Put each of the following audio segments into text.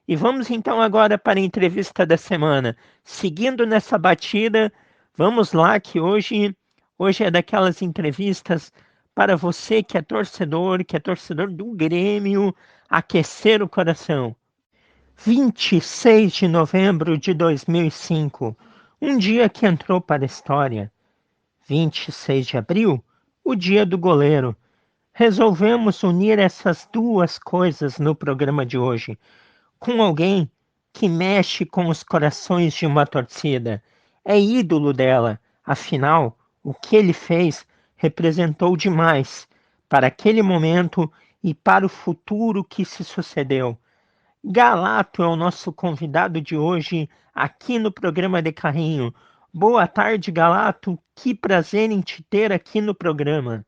E vamos então agora para a entrevista da semana. Seguindo nessa batida, vamos lá que hoje é daquelas entrevistas para você que é torcedor do Grêmio, aquecer o coração. 26 de novembro de 2005, um dia que entrou para a história. 26 de abril, o dia do goleiro. Resolvemos unir essas duas coisas no programa de hoje, com alguém que mexe com os corações de uma torcida. É ídolo dela, afinal, o que ele fez representou demais para aquele momento e para o futuro que se sucedeu. Galato é o nosso convidado de hoje aqui no programa de Carrinho. Boa tarde, Galato. Que prazer em te ter aqui no programa.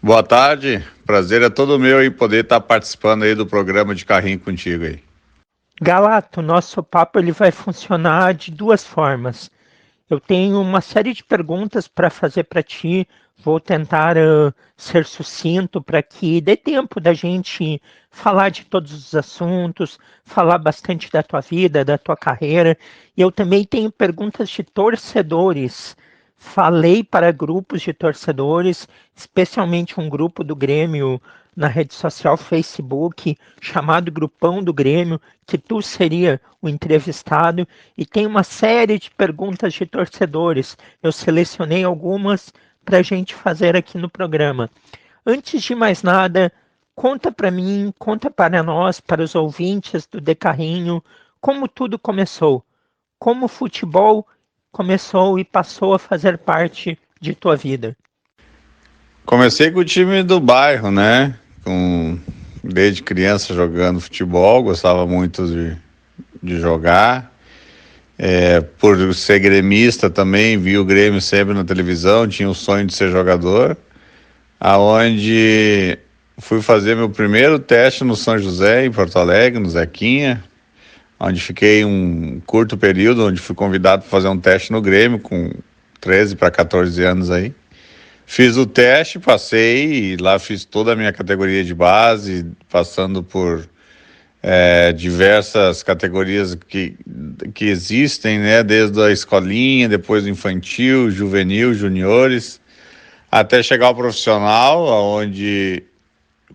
Boa tarde, prazer é todo meu aí poder estar participando aí do programa de Carrinho contigo aí. Galato, nosso papo ele vai funcionar de duas formas. Eu tenho uma série de perguntas para fazer para ti. Vou tentar ser sucinto para que dê tempo da gente falar de todos os assuntos, falar bastante da tua vida, da tua carreira. E eu também tenho perguntas de torcedores. Falei para grupos de torcedores, especialmente um grupo do Grêmio na rede social Facebook, chamado Grupão do Grêmio, que tu seria o entrevistado, e tem uma série de perguntas de torcedores. Eu selecionei algumas para a gente fazer aqui no programa. Antes de mais nada, conta para mim, conta para nós, para os ouvintes do De Carrinho, como tudo começou. Como o futebol começou e passou a fazer parte de tua vida. Comecei com o time do bairro, né? Desde criança jogando futebol, gostava muito de jogar. Por ser gremista também, vi o Grêmio sempre na televisão, tinha o sonho de ser jogador. Aonde fui fazer meu primeiro teste no São José, em Porto Alegre, no Zequinha, onde fiquei um curto período, onde fui convidado para fazer um teste no Grêmio, com 13 para 14 anos aí. Fiz o teste, passei, e lá fiz toda a minha categoria de base, passando por diversas categorias que existem, né? Desde a escolinha, depois o infantil, juvenil, juniores, até chegar ao profissional, onde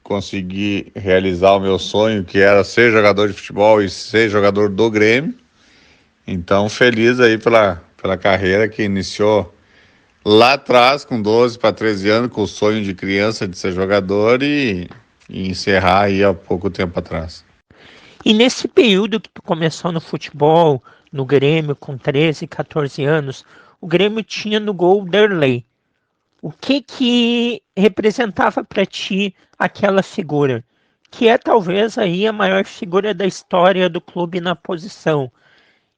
consegui realizar o meu sonho, que era ser jogador de futebol e ser jogador do Grêmio. Então, feliz aí pela carreira que iniciou lá atrás, com 12 para 13 anos, com o sonho de criança de ser jogador e encerrar aí há pouco tempo atrás. E nesse período que tu começou no futebol, no Grêmio, com 13, 14 anos, o Grêmio tinha no gol Derlei. O que representava para ti aquela figura? Que é talvez aí a maior figura da história do clube na posição.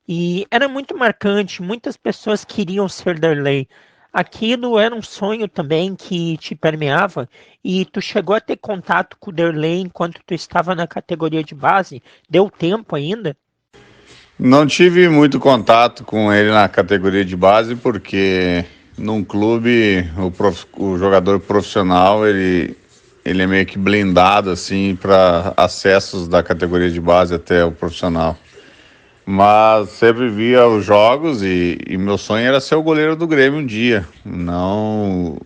E era muito marcante, muitas pessoas queriam ser Derlei. Aquilo era um sonho também que te permeava e tu chegou a ter contato com o Derlei enquanto tu estava na categoria de base? Deu tempo ainda? Não tive muito contato com ele na categoria de base, porque num clube o jogador profissional ele é meio que blindado assim para acessos da categoria de base até o profissional. Mas sempre via os jogos e meu sonho era ser o goleiro do Grêmio um dia. Não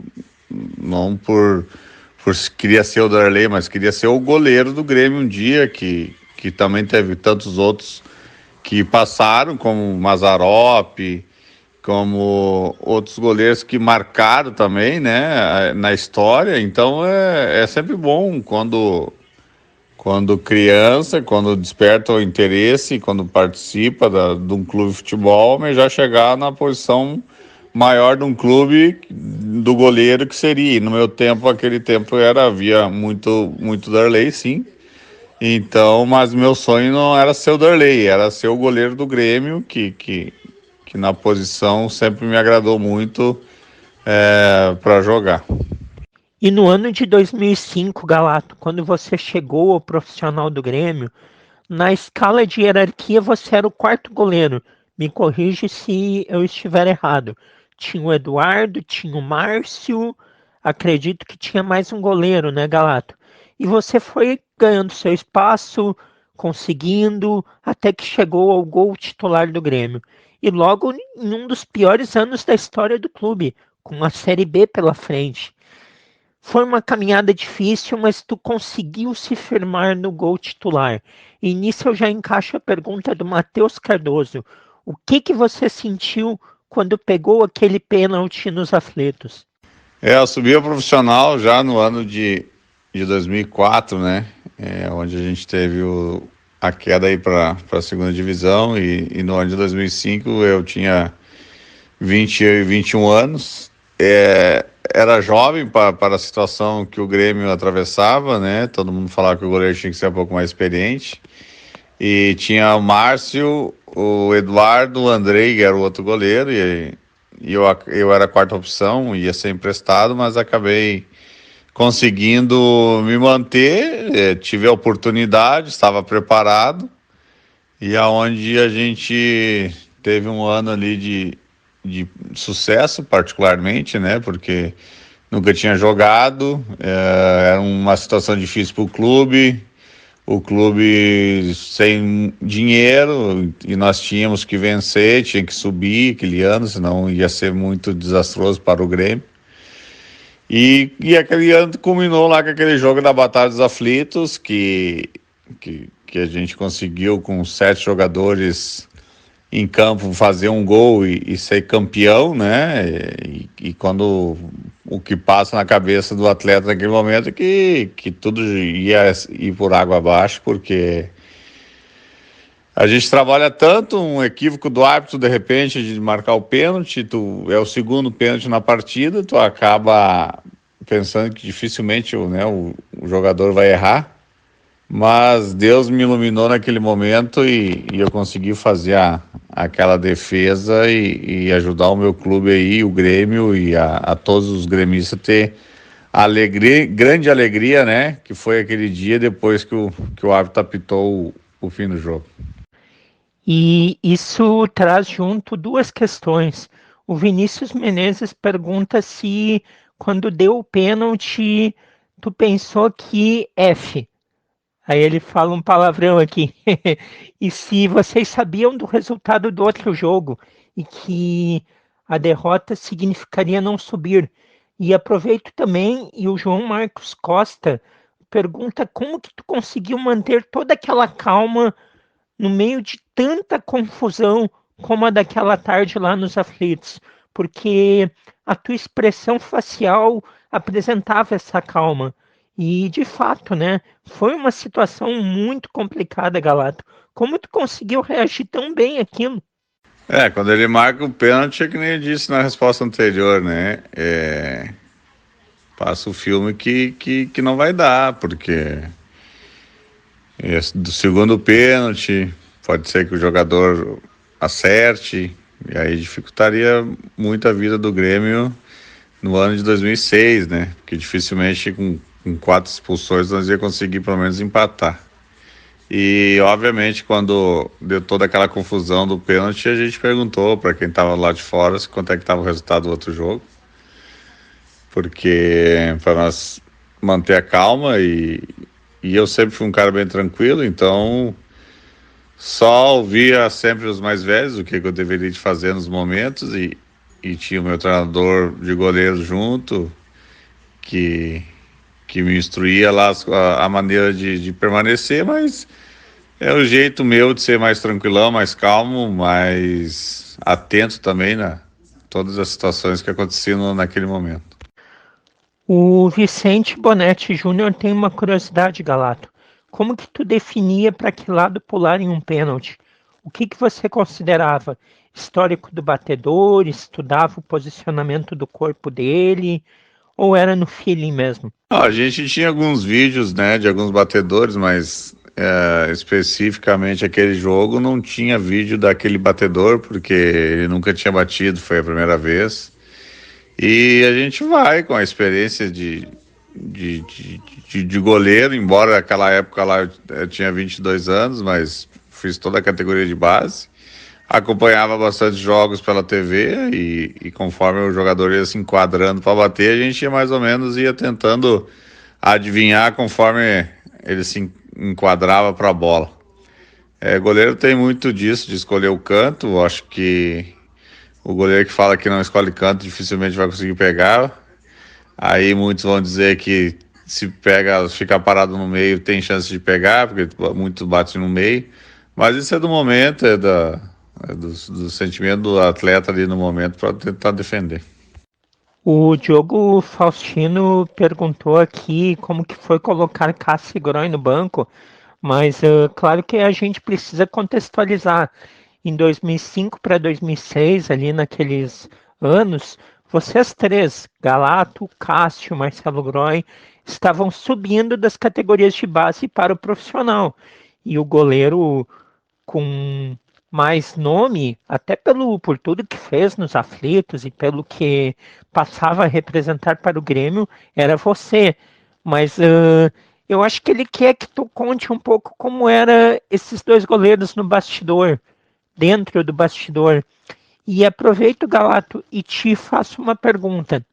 por queria ser o Darley, mas queria ser o goleiro do Grêmio um dia, que também teve tantos outros que passaram, como o Mazzaropi, como outros goleiros que marcaram também, né, na história. Então é sempre bom quando criança, quando desperta o interesse, quando participa de um clube de futebol, mas já chegar na posição maior de um clube do goleiro que seria. E no meu tempo, aquele tempo havia muito Darley, sim. Então, mas meu sonho não era ser o Darley, era ser o goleiro do Grêmio, que na posição sempre me agradou muito para jogar. E no ano de 2005, Galato, quando você chegou ao profissional do Grêmio, na escala de hierarquia você era o quarto goleiro. Me corrige se eu estiver errado. Tinha o Eduardo, tinha o Márcio, acredito que tinha mais um goleiro, né, Galato? E você foi ganhando seu espaço, conseguindo, até que chegou ao gol titular do Grêmio. E logo em um dos piores anos da história do clube, com a Série B pela frente. Foi uma caminhada difícil, mas tu conseguiu se firmar no gol titular. E nisso eu já encaixo a pergunta do Matheus Cardoso. O que você sentiu quando pegou aquele pênalti nos aflitos? Eu subi ao profissional já no ano de 2004, né? Onde a gente teve a queda aí para a segunda divisão e no ano de 2005 eu tinha 21 anos. Era jovem para a situação que o Grêmio atravessava, né? Todo mundo falava que o goleiro tinha que ser um pouco mais experiente. E tinha o Márcio, o Eduardo, o Andrei, que era o outro goleiro, e eu era a quarta opção, ia ser emprestado, mas acabei conseguindo me manter, tive a oportunidade, estava preparado, e aonde a gente teve um ano ali de sucesso, particularmente, né? Porque nunca tinha jogado, era uma situação difícil para o clube sem dinheiro, e nós tínhamos que vencer, tinha que subir aquele ano, senão ia ser muito desastroso para o Grêmio. E aquele ano culminou lá com aquele jogo da Batalha dos Aflitos, que a gente conseguiu com 7 jogadores em campo fazer um gol e ser campeão, né? E quando o que passa na cabeça do atleta naquele momento é que tudo ia ir por água abaixo, porque a gente trabalha tanto, um equívoco do árbitro, de repente, de marcar o pênalti, é o segundo pênalti na partida, tu acaba pensando que dificilmente o jogador vai errar. Mas Deus me iluminou naquele momento e eu consegui fazer aquela defesa e ajudar o meu clube aí, o Grêmio, e a todos os gremistas ter alegria, grande alegria, né? Que foi aquele dia depois que o árbitro apitou o fim do jogo. E isso traz junto duas questões. O Vinícius Menezes pergunta se, quando deu o pênalti, tu pensou que F. Aí ele fala um palavrão aqui. E se vocês sabiam do resultado do outro jogo e que a derrota significaria não subir. E aproveito também, e o João Marcos Costa pergunta como que tu conseguiu manter toda aquela calma no meio de tanta confusão como a daquela tarde lá nos aflitos, porque a tua expressão facial apresentava essa calma. E, de fato, né, foi uma situação muito complicada, Galato. Como tu conseguiu reagir tão bem àquilo? Quando ele marca o pênalti, é que nem eu disse na resposta anterior, né? Passa o filme que não vai dar, porque do segundo pênalti, pode ser que o jogador acerte, e aí dificultaria muito a vida do Grêmio no ano de 2006, né? Porque dificilmente com 4 expulsões nós ia conseguir pelo menos empatar. E obviamente quando deu toda aquela confusão do pênalti, a gente perguntou para quem estava lá de fora quanto é que estava o resultado do outro jogo, porque para nós manter a calma, e eu sempre fui um cara bem tranquilo, então só ouvia sempre os mais velhos o que eu deveria de fazer nos momentos, e tinha o meu treinador de goleiro junto que me instruía lá a maneira de permanecer, mas é o jeito meu de ser mais tranquilão, mais calmo, mais atento também na todas as situações que aconteciam naquele momento. O Vicente Bonetti Júnior tem uma curiosidade, Galato. Como que tu definia para que lado pular em um pênalti? O que você considerava? Histórico do batedor, estudava o posicionamento do corpo dele, ou era no feeling mesmo? A gente tinha alguns vídeos, né, de alguns batedores, mas especificamente aquele jogo não tinha vídeo daquele batedor, porque ele nunca tinha batido, foi a primeira vez. E a gente vai com a experiência de goleiro, embora naquela época lá eu tinha 22 anos, mas fiz toda a categoria de base. Acompanhava bastante jogos pela TV e conforme o jogador ia se enquadrando para bater, a gente ia mais ou menos tentando adivinhar conforme ele se enquadrava para a bola. Goleiro tem muito disso, de escolher o canto. Eu acho que o goleiro que fala que não escolhe canto dificilmente vai conseguir pegar. Aí muitos vão dizer que se pega, ficar parado no meio, tem chance de pegar, porque muito bate no meio. Mas isso é do momento, do sentimento do atleta ali no momento para tentar defender. O Diogo Faustino perguntou aqui como que foi colocar Cássio e Groy no banco, mas claro que a gente precisa contextualizar. Em 2005 para 2006, ali naqueles anos, vocês três, Galato, Cássio, Marcelo Groy, estavam subindo das categorias de base para o profissional. E o goleiro com mais nome, até por tudo que fez nos aflitos e pelo que passava a representar para o Grêmio, era você. Mas eu acho que ele quer que tu conte um pouco como era esses dois goleiros no bastidor, dentro do bastidor. E aproveito, Galato, e te faço uma pergunta.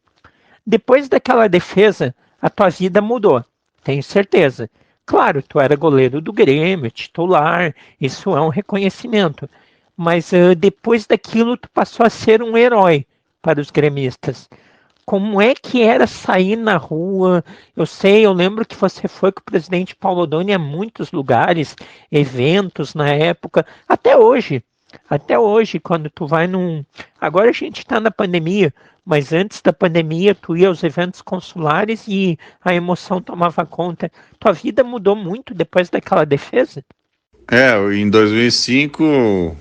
Depois daquela defesa, a tua vida mudou, tenho certeza. Claro, tu era goleiro do Grêmio, titular, isso é um reconhecimento. Mas depois daquilo, tu passou a ser um herói para os gremistas. Como é que era sair na rua? Eu lembro que você foi com o presidente Paulo Odoni a muitos lugares, eventos na época, até hoje. Até hoje, quando tu vai num. Agora a gente está na pandemia, mas antes da pandemia, tu ia aos eventos consulares e a emoção tomava conta. Tua vida mudou muito depois daquela defesa? Em 2005,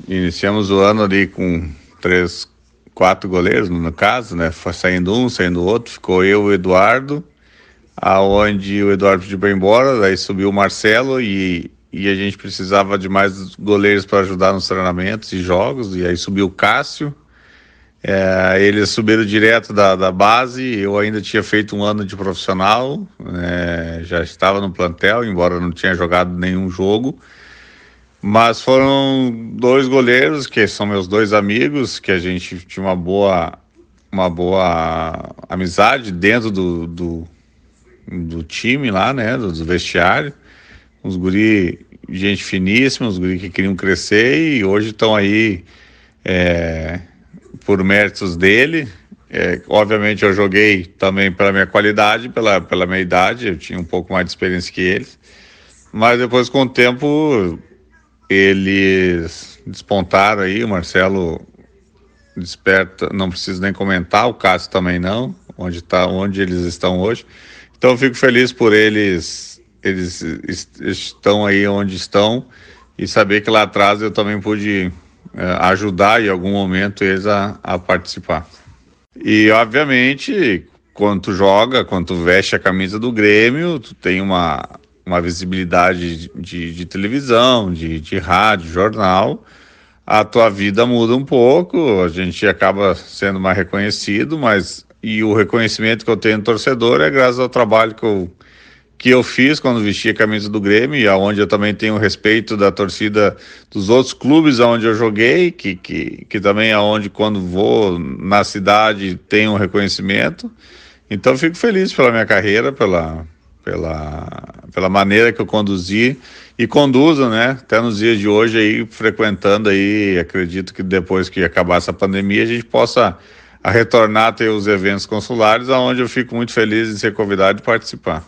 iniciamos o ano ali com três, quatro goleiros, no caso, né? Foi saindo um, saindo outro, ficou eu e o Eduardo, aonde o Eduardo pediu para ir embora, daí subiu o Marcelo e a gente precisava de mais goleiros para ajudar nos treinamentos e jogos, e aí subiu o Cássio. Eles subiram direto da base, eu ainda tinha feito um ano de profissional, já estava no plantel, embora não tinha jogado nenhum jogo, mas foram dois goleiros que são meus dois amigos, que a gente tinha uma boa amizade dentro do time lá, né, do vestiário, uns guri, gente finíssima, uns guri que queriam crescer e hoje estão aí por méritos dele. Obviamente eu joguei também pela minha qualidade, pela minha idade, eu tinha um pouco mais de experiência que eles, mas depois com o tempo eles despontaram aí, o Marcelo desperta, não preciso nem comentar, o Cássio também não, onde eles estão hoje. Então eu fico feliz por eles estão aí onde estão e saber que lá atrás eu também pude ajudar em algum momento eles a participar. E obviamente, quando tu joga, quando tu veste a camisa do Grêmio, tu tem uma visibilidade de televisão, de rádio, jornal, a tua vida muda um pouco, a gente acaba sendo mais reconhecido, e o reconhecimento que eu tenho no torcedor é graças ao trabalho que eu fiz quando vesti a camisa do Grêmio, e aonde eu também tenho respeito da torcida dos outros clubes aonde eu joguei, que também é onde quando vou na cidade tenho um reconhecimento. Então eu fico feliz pela minha carreira, pela maneira que eu conduzi e conduzo, né? Até nos dias de hoje aí, frequentando aí, acredito que depois que acabar essa pandemia a gente possa retornar a ter os eventos consulares, aonde eu fico muito feliz em ser convidado e participar.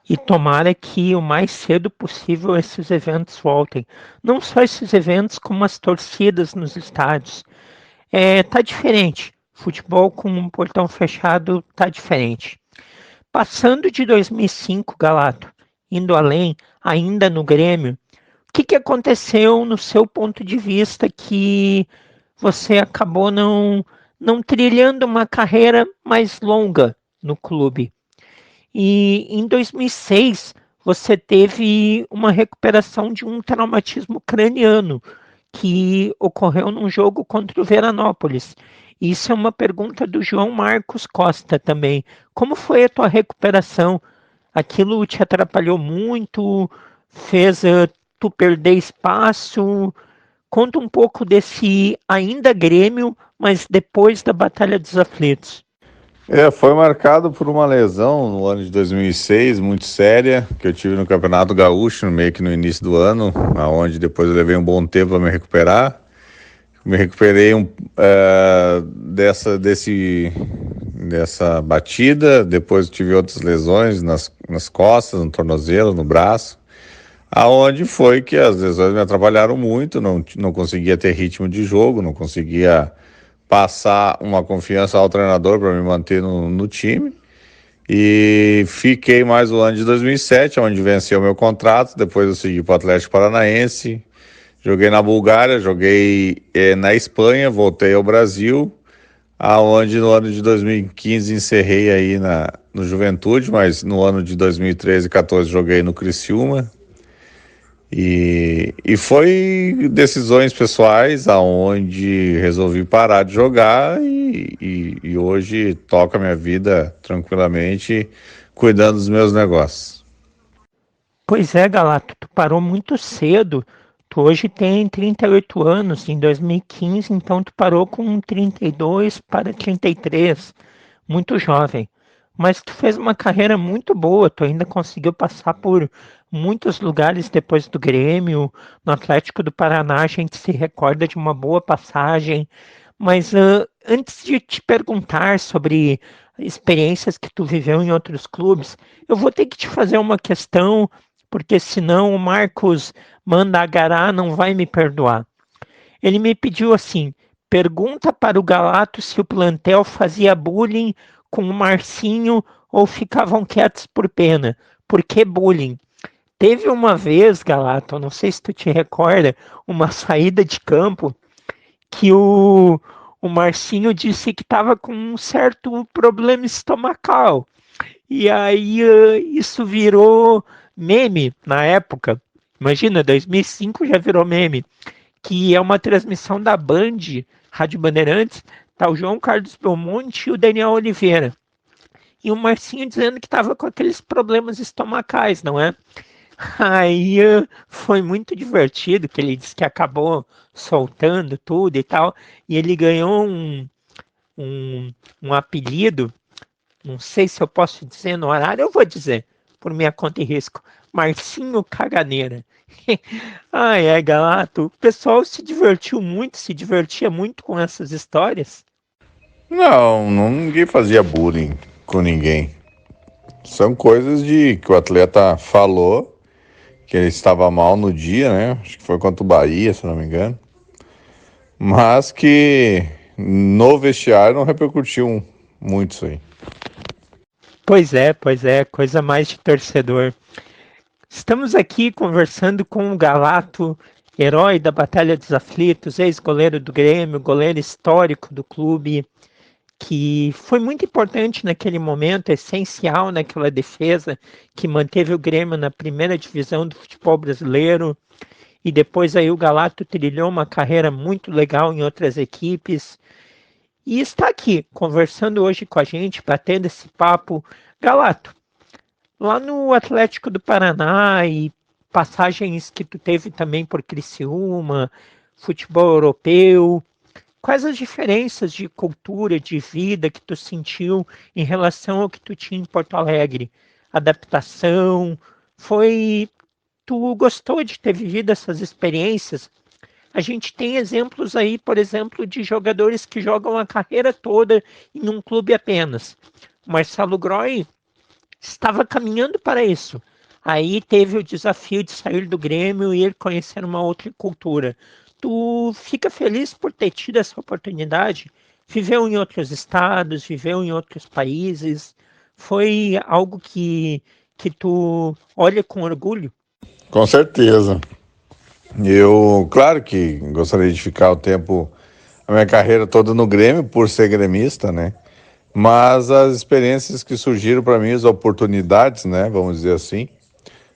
E tomara que o mais cedo possível esses eventos voltem. Não só esses eventos, como as torcidas nos estádios. Tá diferente. Futebol com um portão fechado tá diferente. Passando de 2005, Galato, indo além, ainda no Grêmio, o que aconteceu no seu ponto de vista que você acabou não trilhando uma carreira mais longa no clube? E em 2006, você teve uma recuperação de um traumatismo craniano que ocorreu num jogo contra o Veranópolis. Isso é uma pergunta do João Marcos Costa também. Como foi a tua recuperação? Aquilo te atrapalhou muito? Fez tu perder espaço? Conta um pouco desse ainda Grêmio, mas depois da Batalha dos Aflitos. Foi marcado por uma lesão no ano de 2006, muito séria, que eu tive no Campeonato Gaúcho, meio que no início do ano, aonde depois eu levei um bom tempo para me recuperar. Me recuperei dessa batida, depois tive outras lesões nas costas, no tornozelo, no braço, aonde foi que as lesões me atrapalharam muito, não conseguia ter ritmo de jogo, não conseguia passar uma confiança ao treinador para me manter no time. E fiquei mais o ano de 2007, onde venceu o meu contrato. Depois eu segui para o Atlético Paranaense, joguei na Bulgária, joguei na Espanha, voltei ao Brasil, aonde no ano de 2015 encerrei aí no Juventude, mas no ano de 2013 e 14 joguei no Criciúma. E foi decisões pessoais aonde resolvi parar de jogar e hoje toco a minha vida tranquilamente, cuidando dos meus negócios. Pois é, Galato, tu parou muito cedo. Tu hoje tem 38 anos, em 2015, então tu parou com 32 para 33, muito jovem. Mas tu fez uma carreira muito boa, tu ainda conseguiu passar por muitos lugares depois do Grêmio. No Atlético do Paraná a gente se recorda de uma boa passagem. Mas antes de te perguntar sobre experiências que tu viveu em outros clubes, eu vou ter que te fazer uma questão, porque senão o Marcos Mandagará não vai me perdoar. Ele me pediu assim: pergunta para o Galato se o plantel fazia bullying com o Marcinho ou ficavam quietos por pena. Por que bullying? Teve uma vez, Galato, não sei se tu te recorda, uma saída de campo que o Marcinho disse que estava com um certo problema estomacal. E aí isso virou meme na época. Imagina, 2005 já virou meme, que é uma transmissão da Band, Rádio Bandeirantes, tá o João Carlos Belmonte e o Daniel Oliveira. E o Marcinho dizendo que estava com aqueles problemas estomacais, não é? Aí foi muito divertido, que ele disse que acabou soltando tudo e tal, e ele ganhou um, um apelido, não sei se eu posso dizer no horário, eu vou dizer, por minha conta e risco, Marcinho Caganeira. Ai, é, Galato, o pessoal se divertiu muito, se divertia muito com essas histórias. Ninguém fazia bullying com ninguém. São coisas que o atleta falou, que ele estava mal no dia, né? Acho que foi contra o Bahia, se não me engano. Mas que no vestiário não repercutiu muito isso aí. Pois é, coisa mais de torcedor. Estamos aqui conversando com o Galato, herói da Batalha dos Aflitos, ex-goleiro do Grêmio, goleiro histórico do clube, que foi muito importante naquele momento, essencial naquela defesa que manteve o Grêmio na primeira divisão do futebol brasileiro. E depois aí o Galato trilhou uma carreira muito legal em outras equipes. E está aqui conversando hoje com a gente, batendo esse papo. Galato, lá no Atlético do Paraná e passagens que tu teve também por Criciúma, futebol europeu, quais as diferenças de cultura, de vida que tu sentiu em relação ao que tu tinha em Porto Alegre? Adaptação, foi... Tu gostou de ter vivido essas experiências? A gente tem exemplos aí, por exemplo, de jogadores que jogam a carreira toda em um clube apenas. Marcelo Groy estava caminhando para isso. Aí teve o desafio de sair do Grêmio e ir conhecer uma outra cultura. Tu fica feliz por ter tido essa oportunidade? Viveu em outros estados, viveu em outros países. Foi algo que tu olha com orgulho? Com certeza. Eu, claro que gostaria de ficar a minha carreira toda no Grêmio, por ser gremista, né? Mas as experiências que surgiram para mim, as oportunidades, né? Vamos dizer assim,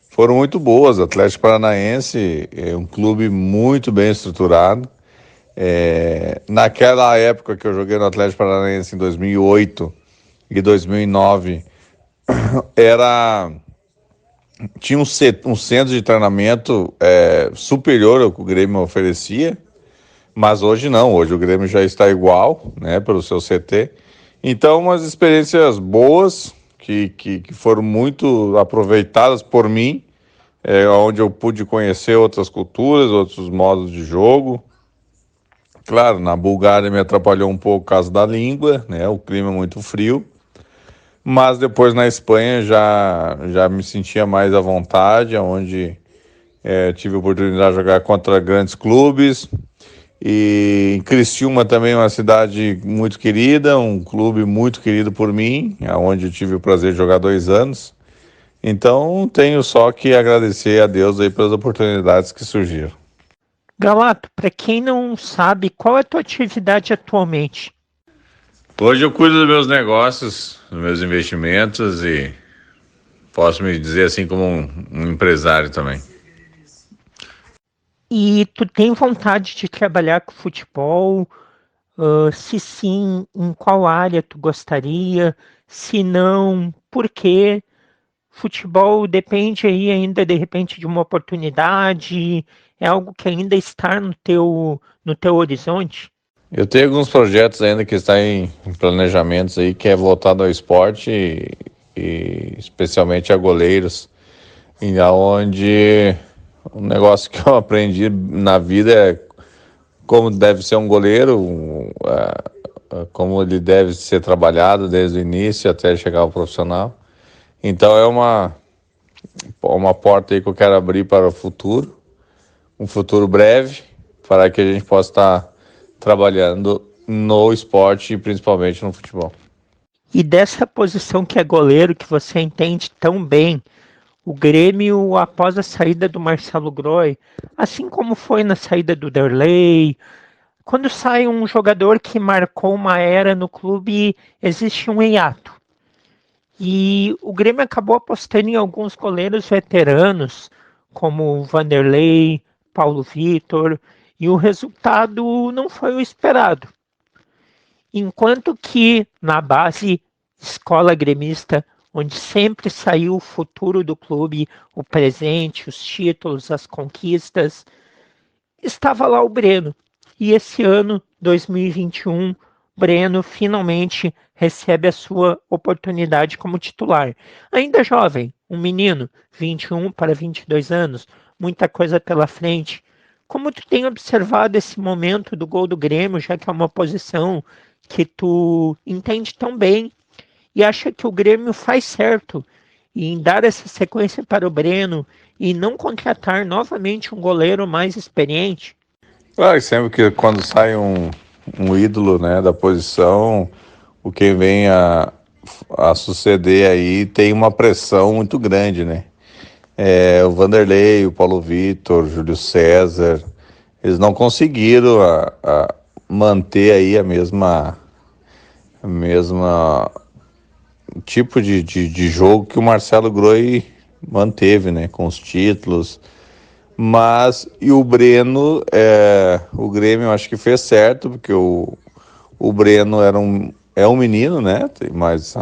foram muito boas. O Atlético Paranaense é um clube muito bem estruturado. Naquela época que eu joguei no Atlético Paranaense em 2008 e 2009, era tinha um centro de treinamento superior ao que o Grêmio oferecia, mas hoje não. Hoje o Grêmio já está igual, né, pelo seu CT. Então, umas experiências boas que foram muito aproveitadas por mim, onde eu pude conhecer outras culturas, outros modos de jogo. Claro, na Bulgária me atrapalhou um pouco por causa da língua, né? O clima é muito frio. Mas depois na Espanha já me sentia mais à vontade, onde tive a oportunidade de jogar contra grandes clubes. E em Criciúma também é uma cidade muito querida, um clube muito querido por mim, onde eu tive o prazer de jogar 2 anos. Então tenho só que agradecer a Deus aí pelas oportunidades que surgiram. Galato, para quem não sabe, qual é a tua atividade atualmente? Hoje eu cuido dos meus negócios, dos meus investimentos e posso me dizer assim como um empresário também. E tu tem vontade de trabalhar com futebol? Se sim, em qual área tu gostaria? Se não, por quê? Futebol depende aí ainda de repente de uma oportunidade, é algo que ainda está no teu horizonte? Eu tenho alguns projetos ainda que estão em planejamentos aí, que é voltado ao esporte e especialmente a goleiros, e aonde um negócio que eu aprendi na vida é como deve ser um goleiro, como ele deve ser trabalhado desde o início até chegar ao profissional. Então é uma porta aí que eu quero abrir para o futuro, um futuro breve, para que a gente possa estar trabalhando no esporte e principalmente no futebol. E dessa posição que é goleiro, que você entende tão bem, o Grêmio, após a saída do Marcelo Groy, assim como foi na saída do Derlei, quando sai um jogador que marcou uma era no clube, existe um hiato. E o Grêmio acabou apostando em alguns goleiros veteranos, como o Vanderlei, Paulo Vitor, e o resultado não foi o esperado. Enquanto que na base escola gremista, onde sempre saiu o futuro do clube, o presente, os títulos, as conquistas, estava lá o Breno. E esse ano, 2021, Breno finalmente recebe a sua oportunidade como titular. Ainda jovem, um menino, 21 para 22 anos, muita coisa pela frente. Como tu tem observado esse momento do gol do Grêmio, já que é uma posição que tu entende tão bem e acha que o Grêmio faz certo em dar essa sequência para o Breno e não contratar novamente um goleiro mais experiente? Claro, sempre que quando sai um ídolo, né, da posição, o que vem a suceder aí tem uma pressão muito grande, né? O Vanderlei, o Paulo Vitor, o Júlio César, eles não conseguiram manter aí a mesma tipo de jogo que o Marcelo Groi manteve, né? Com os títulos. Mas, e o Breno, o Grêmio acho que fez certo, porque o Breno é um menino, né? Mas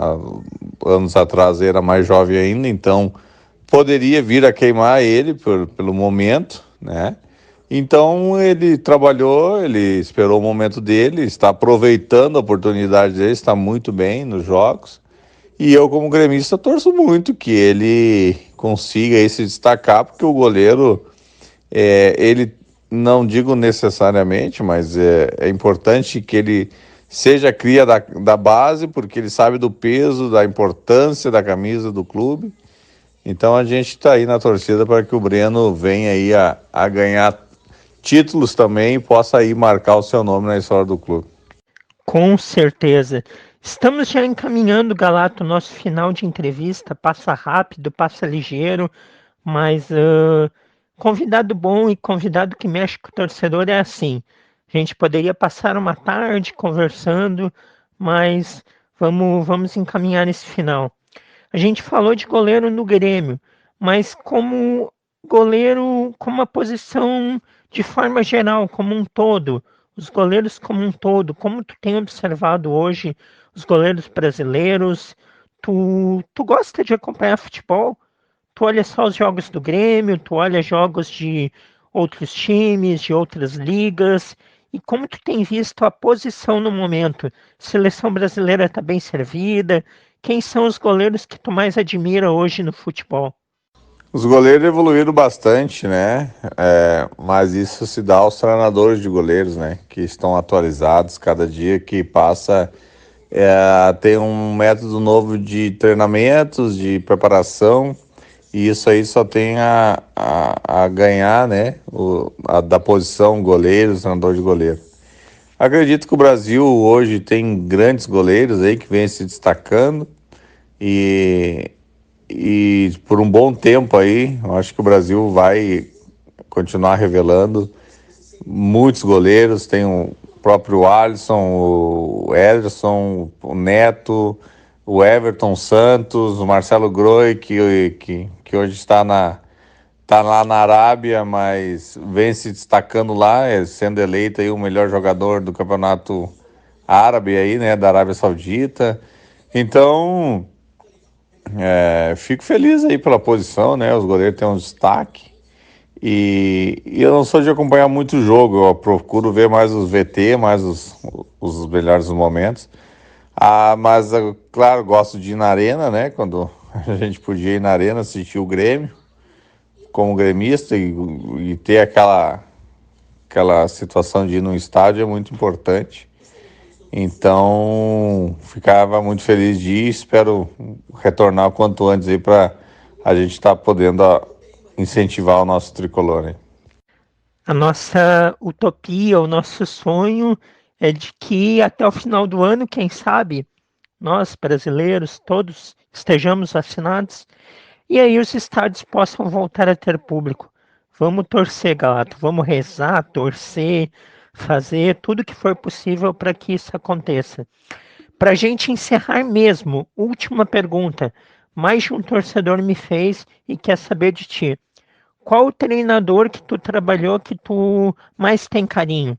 anos atrás era mais jovem ainda, então poderia vir a queimar ele pelo momento, né? Então ele trabalhou, ele esperou o momento dele, está aproveitando a oportunidade dele, está muito bem nos jogos. E eu, como gremista, torço muito que ele consiga aí se destacar, porque o goleiro, ele, não digo necessariamente, mas é importante que ele seja cria da base, porque ele sabe do peso, da importância da camisa do clube. Então a gente está aí na torcida para que o Breno venha aí a ganhar títulos também e possa aí marcar o seu nome na história do clube. Com certeza. Estamos já encaminhando, Galato, o nosso final de entrevista. Passa rápido, passa ligeiro, mas convidado bom e convidado que mexe com o torcedor é assim. A gente poderia passar uma tarde conversando, mas vamos encaminhar esse final. A gente falou de goleiro no Grêmio, mas como goleiro, como uma posição de forma geral, como um todo, os goleiros como um todo, como tu tem observado hoje os goleiros brasileiros, tu gosta de acompanhar futebol? Tu olha só os jogos do Grêmio, tu olha jogos de outros times, de outras ligas, E como tu tem visto a posição no momento? Seleção brasileira está bem servida? Quem são os goleiros que tu mais admira hoje no futebol? Os goleiros evoluíram bastante, né? Mas isso se dá aos treinadores de goleiros, né? Que estão atualizados cada dia que passa. Tem um método novo de treinamentos, de preparação, e isso aí só tem a ganhar, né? Da posição goleiro, treinador de goleiro. Acredito que o Brasil hoje tem grandes goleiros aí que vêm se destacando e, e por um bom tempo aí, eu acho que o Brasil vai continuar revelando muitos goleiros. Tem o próprio Alisson, o Ederson, o Neto, o Everton Santos, o Marcelo Groi, que hoje tá lá na Arábia, mas vem se destacando lá, sendo eleito aí o melhor jogador do campeonato árabe aí, né, da Arábia Saudita. Então, fico feliz aí pela posição, né? Os goleiros têm um destaque. E eu não sou de acompanhar muito o jogo, eu procuro ver mais os VT, mais os melhores momentos. Mas, claro, gosto de ir na arena, né? Quando a gente podia ir na arena assistir o Grêmio como gremista e ter aquela situação de ir num estádio é muito importante. Então, ficava muito feliz de ir, espero retornar o quanto antes aí para a gente estar podendo incentivar o nosso tricolor, hein? A nossa utopia, o nosso sonho é de que até o final do ano, quem sabe, nós brasileiros todos estejamos vacinados e aí os estádios possam voltar a ter público. Vamos torcer, Galato, vamos rezar, torcer, fazer tudo que for possível para que isso aconteça. Para a gente encerrar mesmo, última pergunta. Mais de um torcedor me fez e quer saber de ti. Qual o treinador que tu trabalhou que tu mais tem carinho?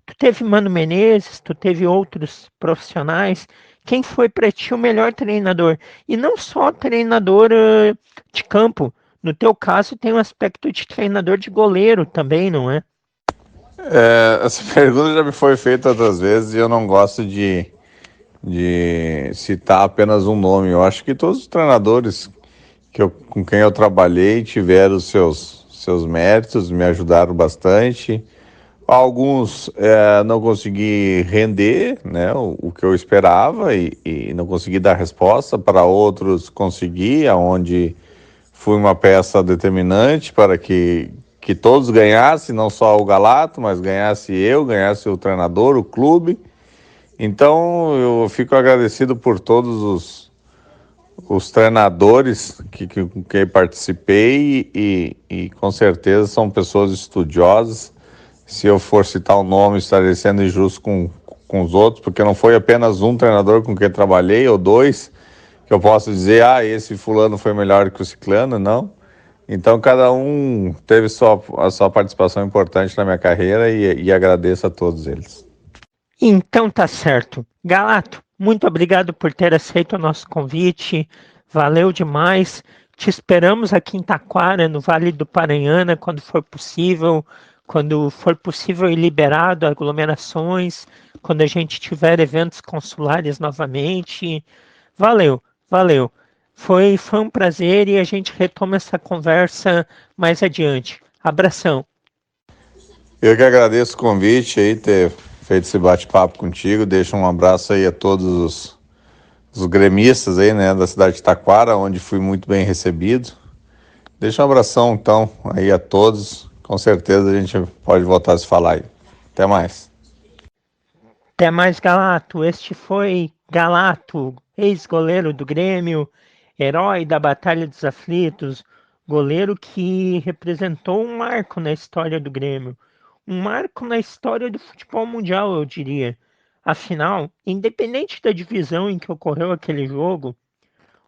Tu teve Mano Menezes, tu teve outros profissionais. Quem foi para ti o melhor treinador? E não só treinador de campo. No teu caso, tem um aspecto de treinador de goleiro também, não é? Essa pergunta já me foi feita outras vezes e eu não gosto de citar apenas um nome. Eu acho que todos os treinadores com quem eu trabalhei tiveram os seus méritos, me ajudaram bastante. Alguns não consegui render, né, o que eu esperava e não consegui dar resposta. Para outros consegui, aonde fui uma peça determinante para que todos ganhassem, não só o Galato, mas ganhasse eu, ganhasse o treinador, o clube. Então eu fico agradecido por todos os treinadores com quem participei e com certeza são pessoas estudiosas. Se eu for citar o nome, estarei sendo injusto com os outros, porque não foi apenas um treinador com quem trabalhei, ou dois, que eu posso dizer, esse fulano foi melhor que o ciclano, não. Então, cada um teve a sua participação importante na minha carreira e agradeço a todos eles. Então tá certo. Galato, muito obrigado por ter aceito o nosso convite. Valeu demais. Te esperamos aqui em Taquara, no Vale do Paranhana, quando for possível e liberado aglomerações, quando a gente tiver eventos consulares novamente. Valeu, valeu. Foi um prazer e a gente retoma essa conversa mais adiante. Abração. Eu que agradeço o convite aí, ter feito esse bate-papo contigo. Deixo um abraço aí a todos os gremistas aí, né, da cidade de Taquara, onde fui muito bem recebido. Deixa um abração, então, aí a todos. Com certeza a gente pode voltar a se falar aí. Até mais. Até mais, Galato. Este foi Galato, ex-goleiro do Grêmio, herói da Batalha dos Aflitos, goleiro que representou um marco na história do Grêmio, um marco na história do futebol mundial, eu diria. Afinal, independente da divisão em que ocorreu aquele jogo,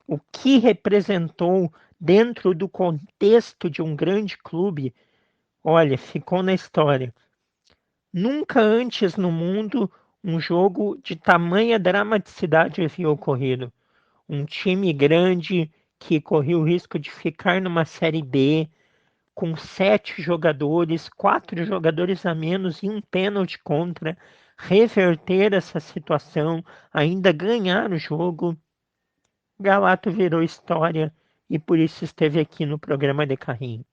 o que representou dentro do contexto de um grande clube, olha, ficou na história. Nunca antes no mundo um jogo de tamanha dramaticidade havia ocorrido. Um time grande que corria o risco de ficar numa Série B, com 7 jogadores, 4 jogadores a menos e um pênalti contra, reverter essa situação, ainda ganhar o jogo. Galato virou história e por isso esteve aqui no programa de carrinho.